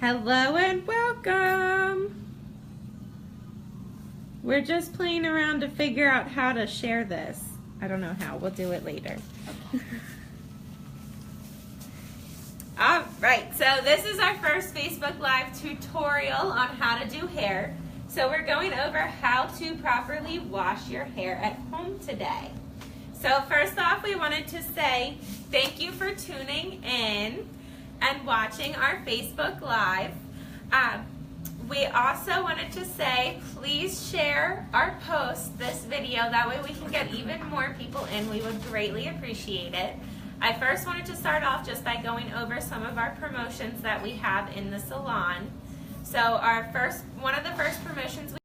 Hello and welcome. We're just playing around to figure out how to share this. I don't know how. We'll do it later. All right, so this is our first Facebook Live tutorial on how to do hair. So we're going over how to properly wash your hair at home today. So first off, we wanted to say thank you for tuning in and watching our Facebook Live. We also wanted to say please share our post, this video, that way we can get even more people in. We would greatly appreciate it. I first wanted to start off just by going over some of our promotions that we have in the salon. So one of the first promotions,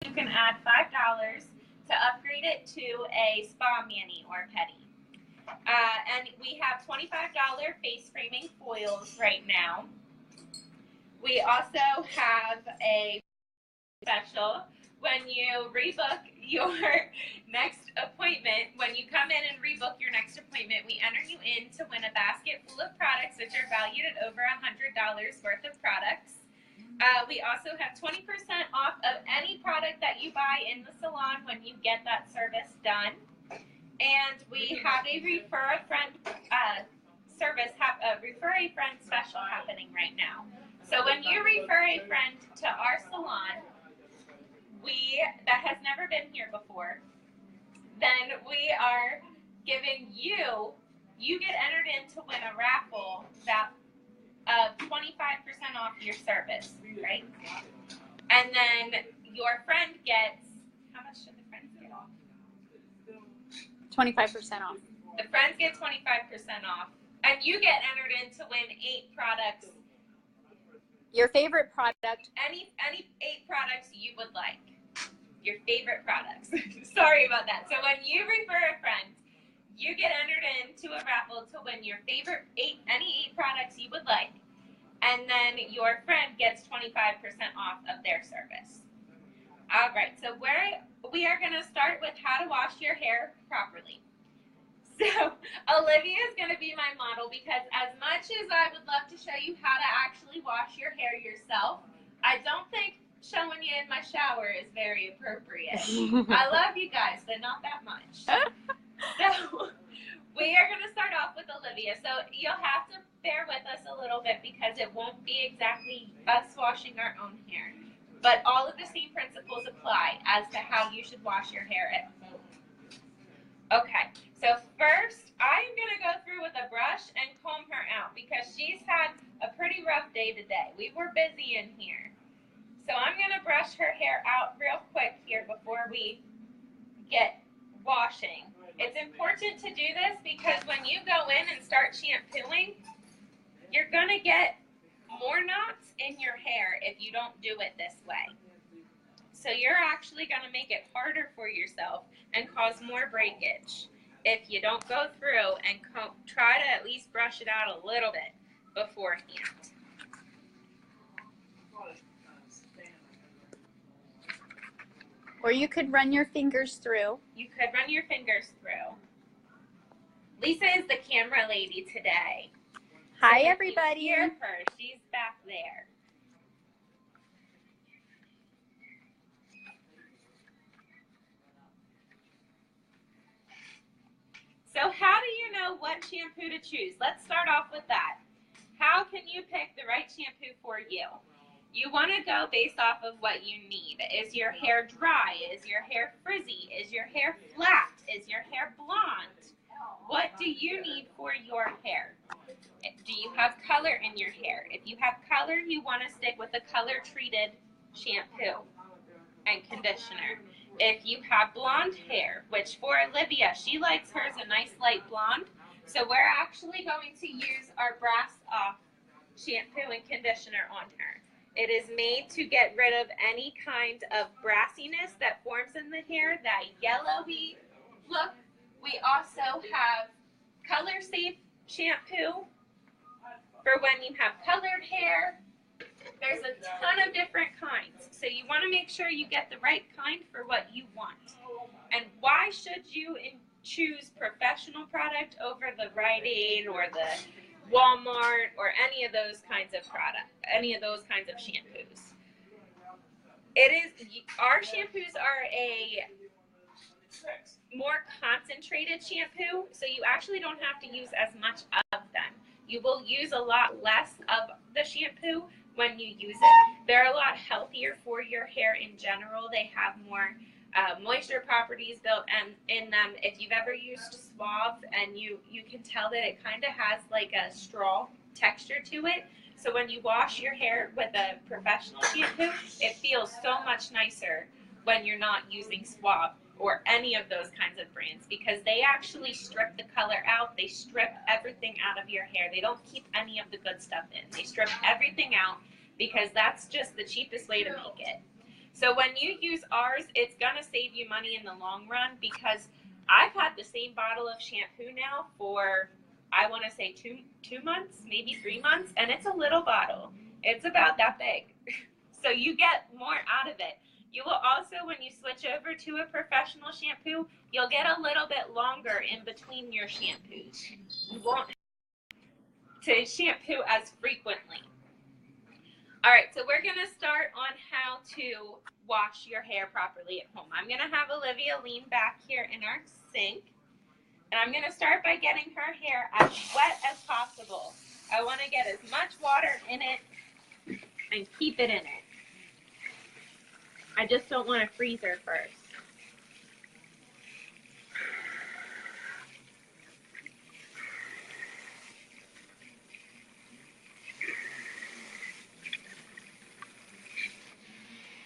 you can add $5 to upgrade it to a spa mani or pedi. And we have $25 face framing foils right now. We also have a special when you rebook your next appointment. When you come in and rebook your next appointment, we enter you in to win a basket full of products which are valued at over $100 worth of products. We also have 20% off of any product that you buy in the salon when you get that service done. And we have a refer a friend refer a friend special happening right now. So when you refer a friend to our salon, that has never been here before, then we are giving you get entered in to win a raffle of 25% off your service, right? And then your friend gets, how much should the friends get off? 25% off. The friends get 25% off, and you get entered in to win 8 products. Your favorite product. Any 8 products you would like. Your favorite products. Sorry about that. So when you refer a friend, you get entered into a raffle to win your favorite any 8 products you would like, and then your friend gets 25% off of their service. All right, so we are going to start with how to wash your hair properly. So Olivia is going to be my model because as much as I would love to show you how to actually wash your hair yourself, I don't think showing you in my shower is very appropriate. I love you guys, but not that much. So we are going to start off with Olivia. So you'll have to bear with us a little bit because it won't be exactly us washing our own hair. But all of the same principles apply as to how you should wash your hair at home. Okay, so first I'm going to go through with a brush and comb her out because she's had a pretty rough day today. We were busy in here. So I'm going to brush her hair out real quick here before we get washing. It's important to do this because when you go in and start shampooing, you're going to get more knots in your hair if you don't do it this way. So you're actually going to make it harder for yourself and cause more breakage if you don't go through and try to at least brush it out a little bit beforehand. Or you could run your fingers through. You could run your fingers through. Lisa is the camera lady today. Hi, so everybody. You hear her. She's back there. So how do you know what shampoo to choose? Let's start off with that. How can you pick the right shampoo for you? You want to go based off of what you need. Is your hair dry? Is your hair frizzy? Is your hair flat? Is your hair blonde? What do you need for your hair? Do you have color in your hair? If you have color, you want to stick with a color-treated shampoo and conditioner. If you have blonde hair, which for Olivia, she likes hers a nice light blonde, so we're actually going to use our Brass Off shampoo and conditioner on her. It is made to get rid of any kind of brassiness that forms in the hair, that yellowy look. We also have Color Safe shampoo for when you have colored hair. There's a ton of different kinds, so you want to make sure you get the right kind for what you want. And why should you choose professional product over the Rite Aid or the Walmart or any of those kinds of products, any of those kinds of shampoos. Our shampoos are a more concentrated shampoo, so you actually don't have to use as much of them. You will use a lot less of the shampoo when you use it. They're a lot healthier for your hair in general. They have more moisture properties built in them. If you've ever used Suave, and you can tell that it kind of has like a straw texture to it. So when you wash your hair with a professional shampoo, it feels so much nicer when you're not using Suave or any of those kinds of brands, because they actually strip the color out. They strip everything out of your hair. They don't keep any of the good stuff in. They strip everything out because that's just the cheapest way to make it. So when you use ours, it's going to save you money in the long run, because I've had the same bottle of shampoo now for, I want to say two months, maybe 3 months, and it's a little bottle. It's about that big. So you get more out of it. You will also, when you switch over to a professional shampoo, you'll get a little bit longer in between your shampoos. You won't have to shampoo as frequently. All right, so we're going to start on how to wash your hair properly at home. I'm going to have Olivia lean back here in our sink, and I'm going to start by getting her hair as wet as possible. I want to get as much water in it and keep it in it. I just don't want to freeze her first.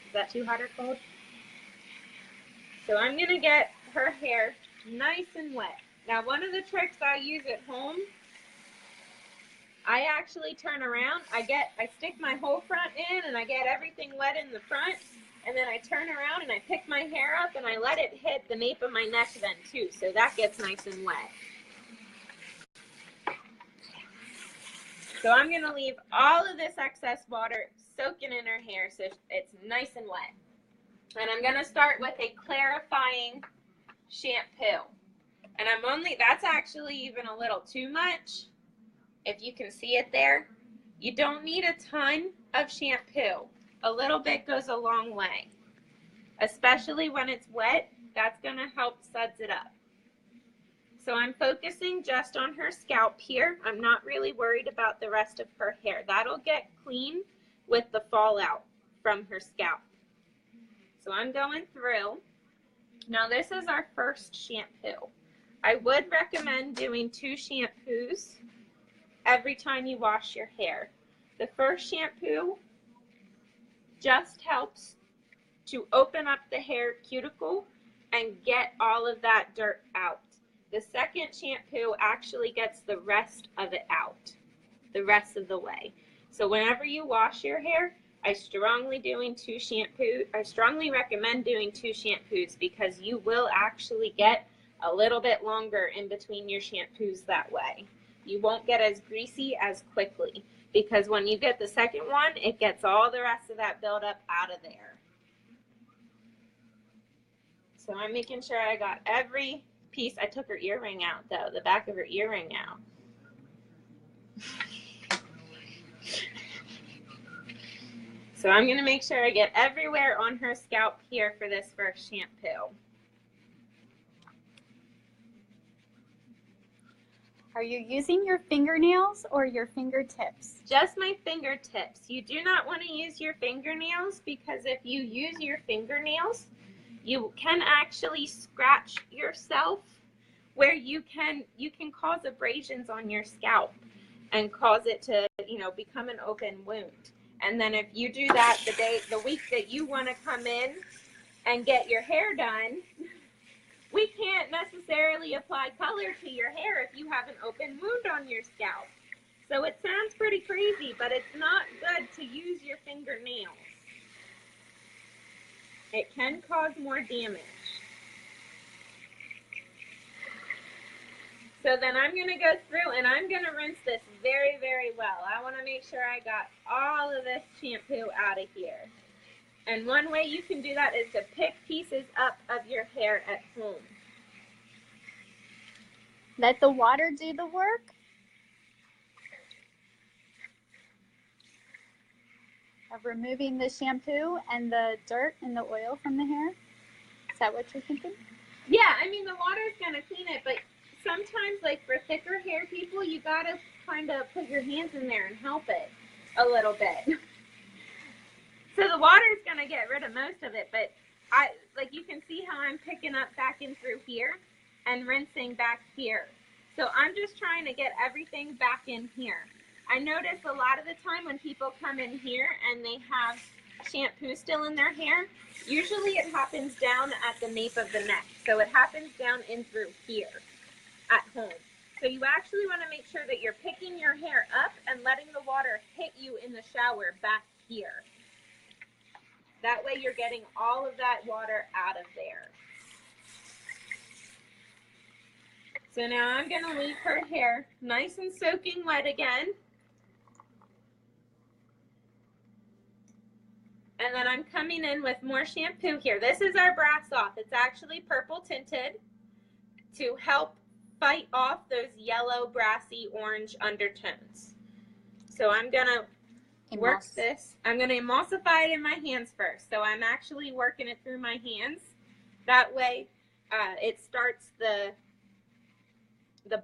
Is that too hot or cold? So I'm going to get her hair nice and wet. Now, one of the tricks I use at home, I actually turn around. I stick my whole front in, and I get everything wet in the front. And then I turn around and I pick my hair up and I let it hit the nape of my neck then too. So that gets nice and wet. So I'm going to leave all of this excess water soaking in her hair so it's nice and wet. And I'm going to start with a clarifying shampoo. And that's actually even a little too much. If you can see it there, you don't need a ton of shampoo. A little bit goes a long way, especially when it's wet. That's going to help suds it up. So I'm focusing just on her scalp here. I'm not really worried about the rest of her hair. That'll get clean with the fallout from her scalp. So I'm going through. Now this is our first shampoo. I would recommend doing 2 shampoos every time you wash your hair. The first shampoo just helps to open up the hair cuticle and get all of that dirt out. The second shampoo actually gets the rest of it out, the rest of the way. So whenever you wash your hair, I strongly recommend doing 2 shampoos, because you will actually get a little bit longer in between your shampoos that way. You won't get as greasy as quickly, because when you get the second one, it gets all the rest of that buildup out of there. So I'm making sure I got every piece. I took her earring out though, the back of her earring out. So I'm going to make sure I get everywhere on her scalp here for this first shampoo. Are you using your fingernails or your fingertips? Just my fingertips. You do not want to use your fingernails, because if you use your fingernails, you can actually scratch yourself, where you can cause abrasions on your scalp and cause it to, become an open wound. And then if you do that the week that you want to come in and get your hair done, we can't necessarily apply color to your hair if you have an open wound on your scalp. So it sounds pretty crazy, but it's not good to use your fingernails. It can cause more damage. So then I'm going to go through and I'm going to rinse this very, very well. I want to make sure I got all of this shampoo out of here. And one way you can do that is to pick pieces up of your hair at home. Let the water do the work? of removing the shampoo and the dirt and the oil from the hair? Is that what you're thinking? Yeah, I mean, the water's gonna clean it, but sometimes, like for thicker hair people, you gotta kind of put your hands in there and help it a little bit. So the water's gonna get rid of most of it, but like you can see how I'm picking up back in through here and rinsing back here. So I'm just trying to get everything back in here. I notice a lot of the time when people come in here and they have shampoo still in their hair, usually it happens down at the nape of the neck. So it happens down in through here at home. So you actually want to make sure that you're picking your hair up and letting the water hit you in the shower back here. That way you're getting all of that water out of there. So now I'm going to leave her hair nice and soaking wet again. And then I'm coming in with more shampoo here. This is our brass off. It's actually purple tinted to help fight off those yellow, brassy, orange undertones. So I'm going to work this. I'm going to emulsify it in my hands first. So I'm actually working it through my hands. That way it starts the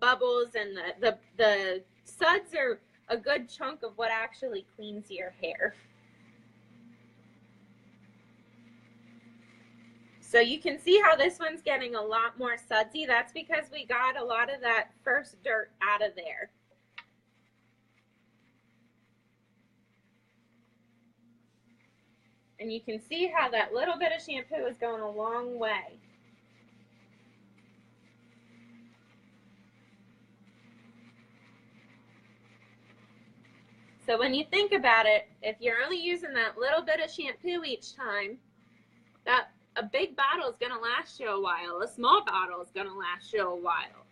bubbles, and the suds are a good chunk of what actually cleans your hair. So you can see how this one's getting a lot more sudsy. That's because we got a lot of that first dirt out of there. And you can see how that little bit of shampoo is going a long way. So when you think about it, if you're only using that little bit of shampoo each time, a big bottle is going to last you a while. A small bottle is going to last you a while.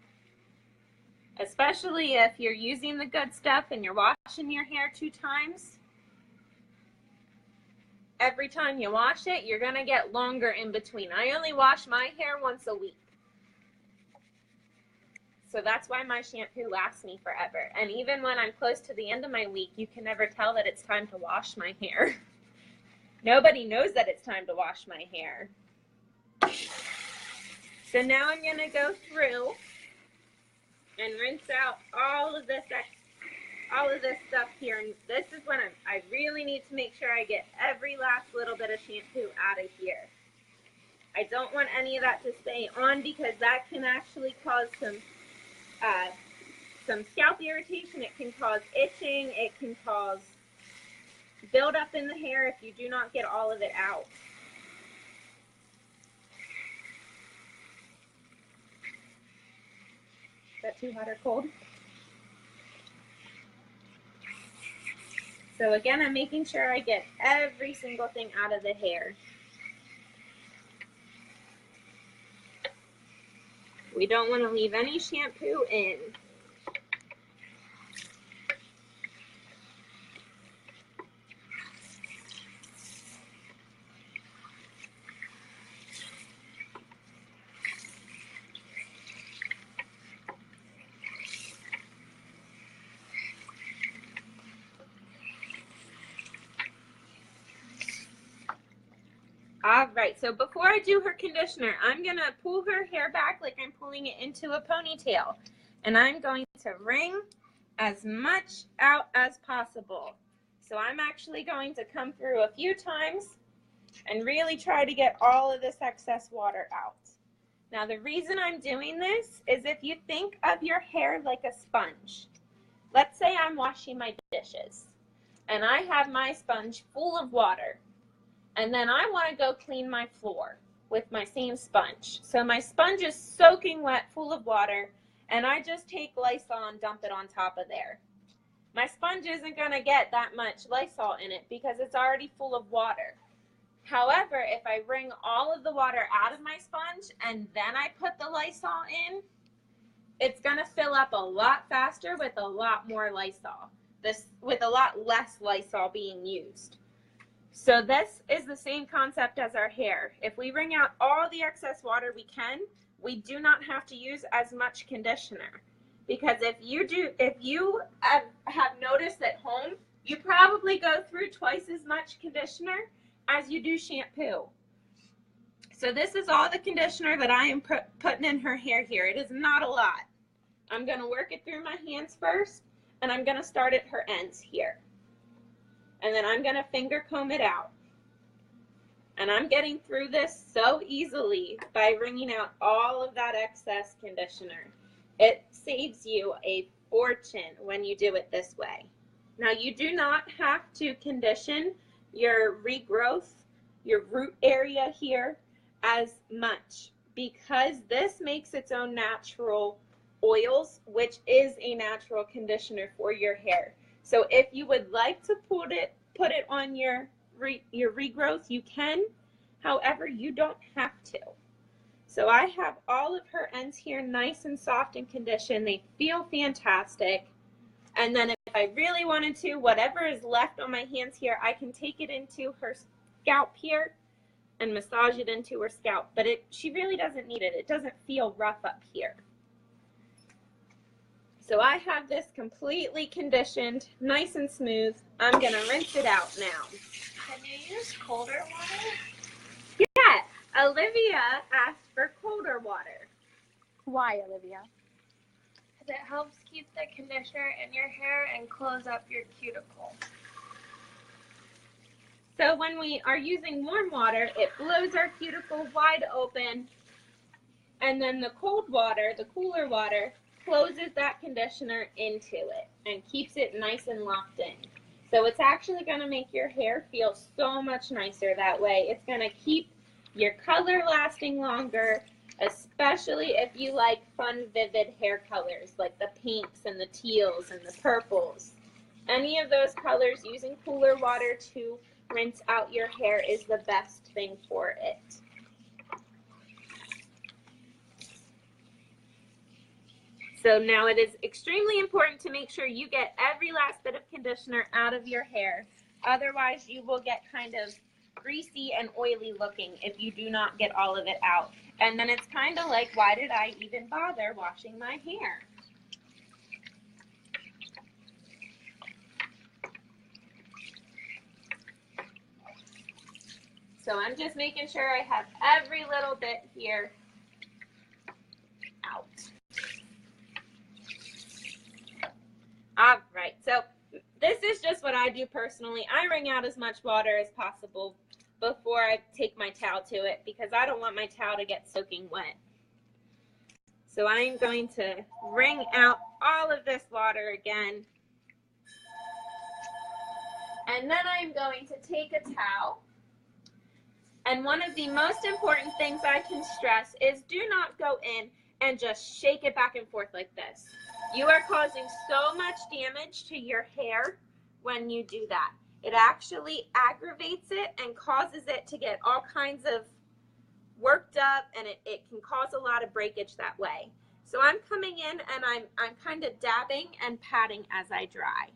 Especially if you're using the good stuff and you're washing your hair 2 times. Every time you wash it, you're going to get longer in between. I only wash my hair once a week. So that's why my shampoo lasts me forever. And even when I'm close to the end of my week, you can never tell that it's time to wash my hair. Nobody knows that it's time to wash my hair. So now I'm going to go through and rinse out all of this stuff here. And this is when I really need to make sure I get every last little bit of shampoo out of here. I don't want any of that to stay on, because that can actually cause some scalp irritation. It can cause itching. It can cause buildup in the hair if you do not get all of it out. Is that too hot or cold? So again, I'm making sure I get every single thing out of the hair. We don't want to leave any shampoo in. All right, so before I do her conditioner, I'm going to pull her hair back like I'm pulling it into a ponytail. And I'm going to wring as much out as possible. So I'm actually going to come through a few times and really try to get all of this excess water out. Now, the reason I'm doing this is if you think of your hair like a sponge. Let's say I'm washing my dishes and I have my sponge full of water. And then I want to go clean my floor with my same sponge. So my sponge is soaking wet, full of water, and I just take Lysol and dump it on top of there. My sponge isn't going to get that much Lysol in it because it's already full of water. However, if I wring all of the water out of my sponge and then I put the Lysol in, it's going to fill up a lot faster with a lot more Lysol, with a lot less Lysol being used. So this is the same concept as our hair. If we wring out all the excess water we can, we do not have to use as much conditioner. Because if you have noticed at home, you probably probably go through twice as much conditioner as you do shampoo. So this is all the conditioner that I am putting in her hair here. It is not a lot. I'm going to work it through my hands first, and I'm going to start at her ends here. And then I'm going to finger comb it out. And I'm getting through this so easily by wringing out all of that excess conditioner. It saves you a fortune when you do it this way. Now, you do not have to condition your regrowth, your root area here as much, because this makes its own natural oils, which is a natural conditioner for your hair. So if you would like to put it on your regrowth, you can. However, you don't have to. So I have all of her ends here nice and soft and conditioned. They feel fantastic. And then if I really wanted to, whatever is left on my hands here, I can take it into her scalp here and massage it into her scalp. But she really doesn't need it. It doesn't feel rough up here. So I have this completely conditioned, nice and smooth. I'm going to rinse it out now. Can you use colder water? Yeah, Olivia asked for colder water. Why, Olivia? Because it helps keep the conditioner in your hair and close up your cuticle. So when we are using warm water, it blows our cuticle wide open, and then the cold water, the cooler water, closes that conditioner into it and keeps it nice and locked in. So it's actually going to make your hair feel so much nicer that way. It's going to keep your color lasting longer, especially if you like fun, vivid hair colors like the pinks and the teals and the purples. Any of those colors, using cooler water to rinse out your hair is the best thing for it. So now it is extremely important to make sure you get every last bit of conditioner out of your hair. Otherwise, you will get kind of greasy and oily looking if you do not get all of it out. And then it's kind of like, why did I even bother washing my hair? So I'm just making sure I have every little bit here out. All right, so this is just what I do personally. I wring out as much water as possible before I take my towel to it because I don't want my towel to get soaking wet. So I'm going to wring out all of this water again. And then I'm going to take a towel. And one of the most important things I can stress is do not go in and just shake it back and forth like this. You are causing so much damage to your hair when you do that. It actually aggravates it and causes it to get all kinds of worked up, and it can cause a lot of breakage that way. So I'm coming in and I'm kind of dabbing and patting as I dry.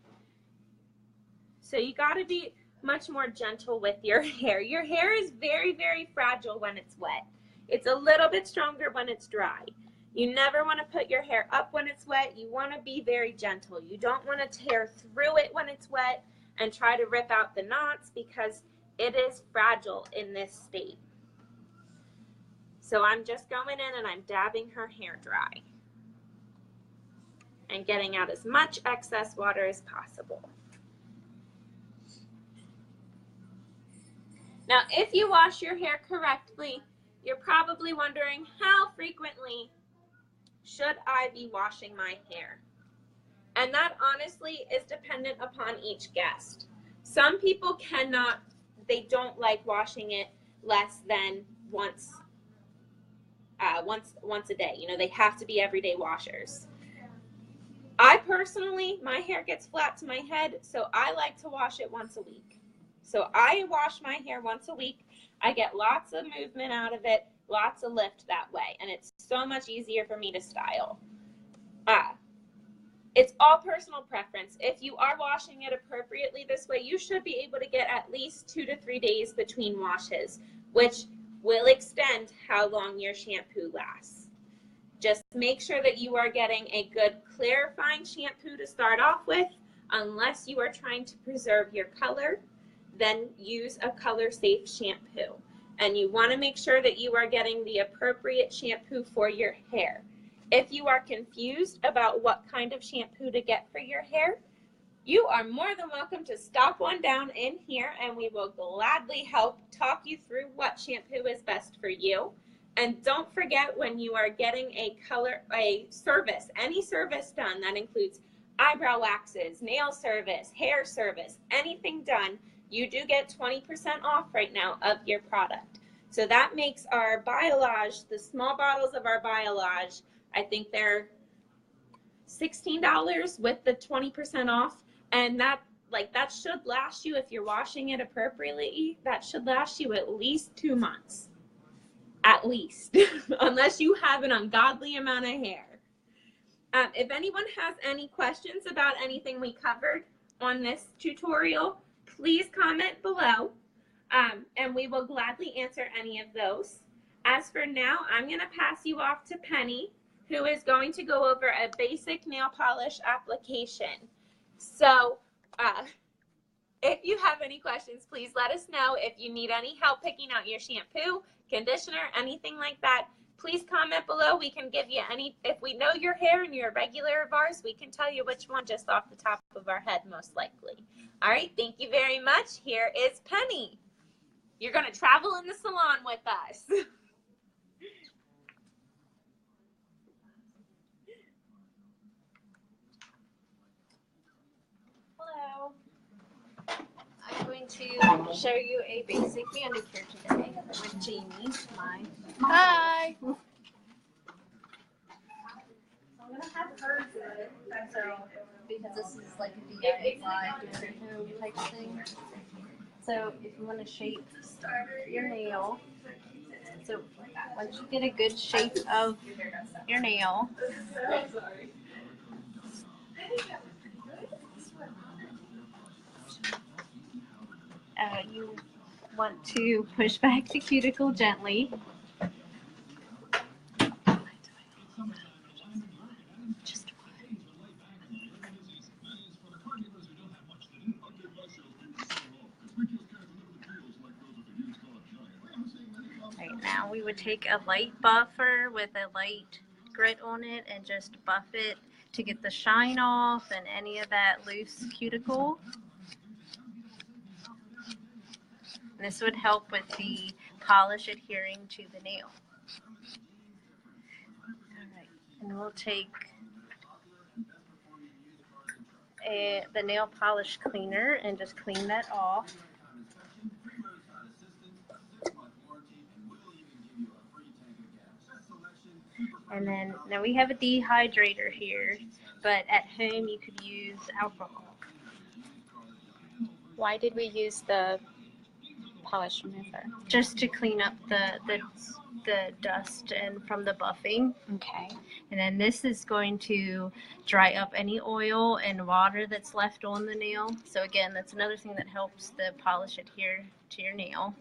So you got to be much more gentle with your hair. Your hair is very, very fragile when it's wet. It's a little bit stronger when it's dry. You never want to put your hair up when it's wet. You want to be very gentle. You don't want to tear through it when it's wet and try to rip out the knots because it is fragile in this state. So I'm just going in and I'm dabbing her hair dry and getting out as much excess water as possible. Now, if you wash your hair correctly, you're probably wondering, how frequently should I be washing my hair? And that honestly is dependent upon each guest. Some people cannot, they don't like washing it less than once a day. You know, they have to be everyday washers. I personally, my hair gets flat to my head, so I like to wash it once a week. So I wash my hair once a week. I get lots of movement out of it, lots of lift that way, and it's so much easier for me to style. It's all personal preference. If you are washing it appropriately this way, you should be able to get at least 2 to 3 days between washes, which will extend how long your shampoo lasts. Just make sure that you are getting a good clarifying shampoo to start off with. unless you are trying to preserve your color, then use a color safe shampoo. And you want to make sure that you are getting the appropriate shampoo for your hair. If you are confused about what kind of shampoo to get for your hair, you are more than welcome to stop on down in here and we will gladly help talk you through what shampoo is best for you. And don't forget, when you are getting a service, any service done, that includes eyebrow waxes, nail service, hair service, anything done, you do get 20% off right now of your product. So that makes our Biolage, the small bottles of our Biolage, I think they're $16 with the 20% off. And that should last you, if you're washing it appropriately, that should last you at least 2 months. At least, unless you have an ungodly amount of hair. If anyone has any questions about anything we covered on this tutorial, please comment below, and we will gladly answer any of those. As for now, I'm going to pass you off to Penny, who is going to go over a basic nail polish application. So, if you have any questions, please let us know. If you need any help picking out your shampoo, conditioner, anything like that, please comment below. We can give you any, if we know your hair and you're a regular of ours, we can tell you which one just off the top of our head most likely. All right, thank you very much. Here is Penny. You're going to travel in the salon with us. Hello. I'm going to show you a basic manicure today with Jamie, my mom. Hi. So I'm going to have her do it, because this is like a DIY do-it-at-home type thing. So if you want to shape your nail, so once you get a good shape of your nail, you want to push back the cuticle gently. Right now we would take a light buffer with a light grit on it and just buff it to get the shine off and any of that loose cuticle. This would help with the polish adhering to the nail. Alright, and we'll take the nail polish cleaner and just clean that off. And then now we have a dehydrator here, but at home you could use alcohol. Why did we use the polish remover? Just to clean up the dust and from the buffing. Okay. And then this is going to dry up any oil and water that's left on the nail. So again, that's another thing that helps the polish adhere to your nail.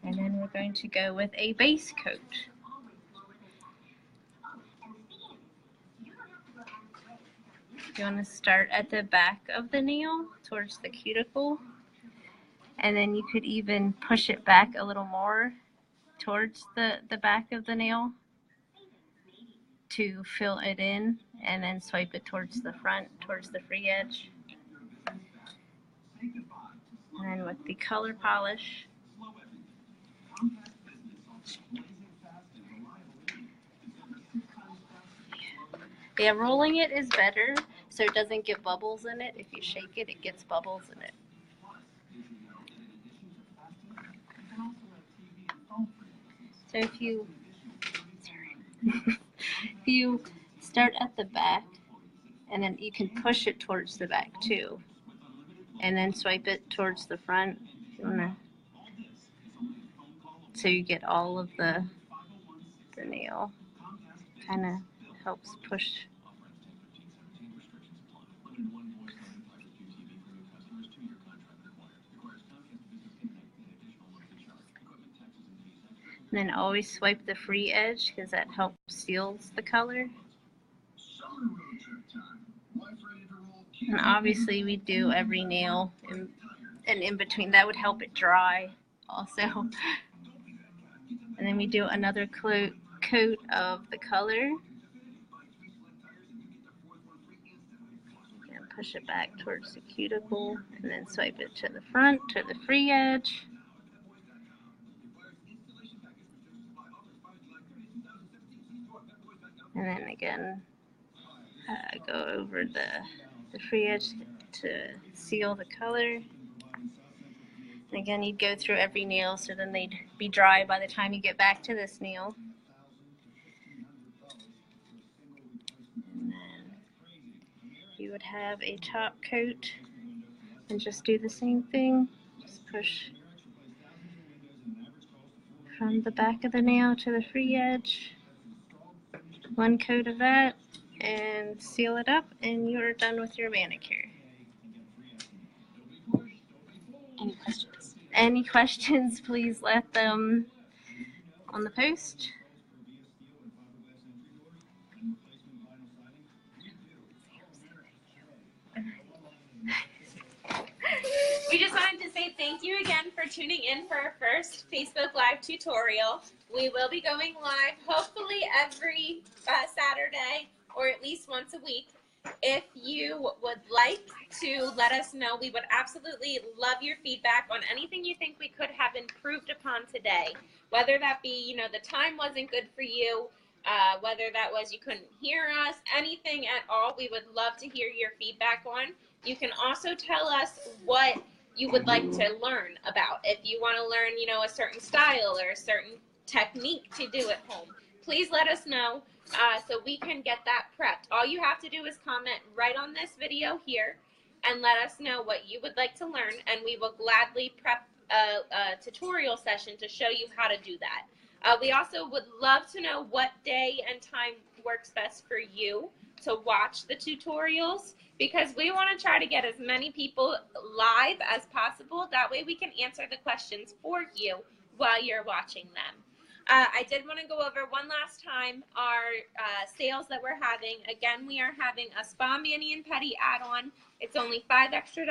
And then we're going to go with a base coat. You want to start at the back of the nail towards the cuticle, and then you could even push it back a little more towards the back of the nail to fill it in, and then swipe it towards the front, towards the free edge. And then with the color polish, yeah, rolling it is better so it doesn't get bubbles in it. If you shake it, it gets bubbles in it. So if you start at the back, and then you can push it towards the back too, and then swipe it towards the front if you wanna, so you get all of the nail. Kind of helps push. And then always swipe the free edge because that helps seals the color. And obviously we do every nail and in between. That would help it dry also. And then we do another coat of the color. And push it back towards the cuticle and then swipe it to the front, to the free edge. And then again, go over the free edge to seal the color. And again, you'd go through every nail so then they'd be dry by the time you get back to this nail. And then you would have a top coat and just do the same thing. Just push from the back of the nail to the free edge. One coat of that and seal it up and you're done with your manicure. Any questions? Any questions, please let them on the post. We just wanted to say thank you again for tuning in for our first Facebook Live tutorial. We will be going live hopefully every Saturday or at least once a week. If you would like to let us know, we would absolutely love your feedback on anything you think we could have improved upon today. Whether that be, you know, the time wasn't good for you, whether that was you couldn't hear us, anything at all, we would love to hear your feedback on. You can also tell us what you would like to learn about. If you want to learn, you know, a certain style or a certain technique to do at home, please let us know so we can get that prepped. All you have to do is comment right on this video here and let us know what you would like to learn, and we will gladly prep a tutorial session to show you how to do that. We also would love to know what day and time works best for you to watch the tutorials, because we want to try to get as many people live as possible. That way we can answer the questions for you while you're watching them. I did want to go over one last time our sales that we're having. Again, we are having a spa mani and pedi add-on. It's only $5 extra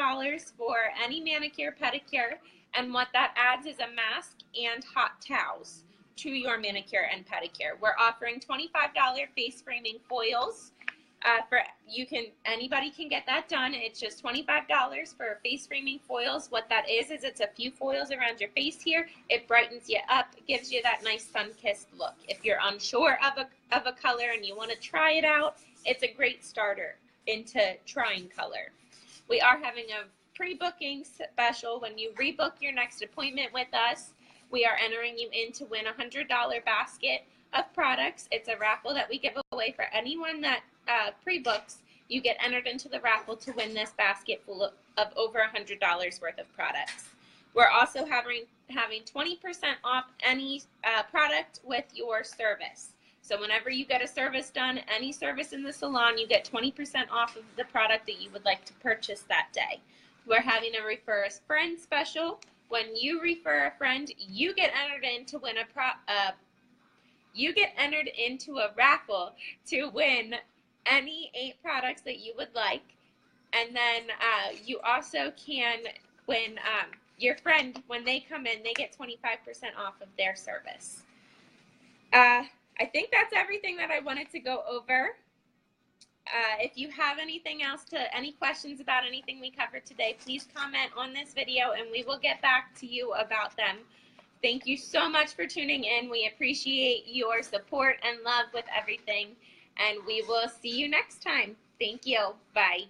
for any manicure, pedicure, and what that adds is a mask and hot towels to your manicure and pedicure. We're offering $25 face framing foils. Anybody can get that done. It's just $25 for face framing foils. What that is it's a few foils around your face here. It brightens you up, gives you that nice sun-kissed look. If you're unsure of a color and you want to try it out, it's a great starter into trying color. We are having a pre-booking special. When you rebook your next appointment with us, we are entering you in to win a $100 basket of products. It's a raffle that we give away for anyone that pre-books. You get entered into the raffle to win this basket full of over $100 worth of products. We're also having 20% off any product with your service. So whenever you get a service done, any service in the salon, you get 20% off of the product that you would like to purchase that day. We're having a refer a friend special. When you refer a friend, you get entered in to win a raffle to win any 8 products that you would like. And then you also can win your friend, when they come in, they get 25% off of their service. I think that's everything that I wanted to go over. If you have anything else any questions about anything we covered today, please comment on this video and we will get back to you about them. Thank you so much for tuning in. We appreciate your support and love with everything, and we will see you next time. Thank you. Bye.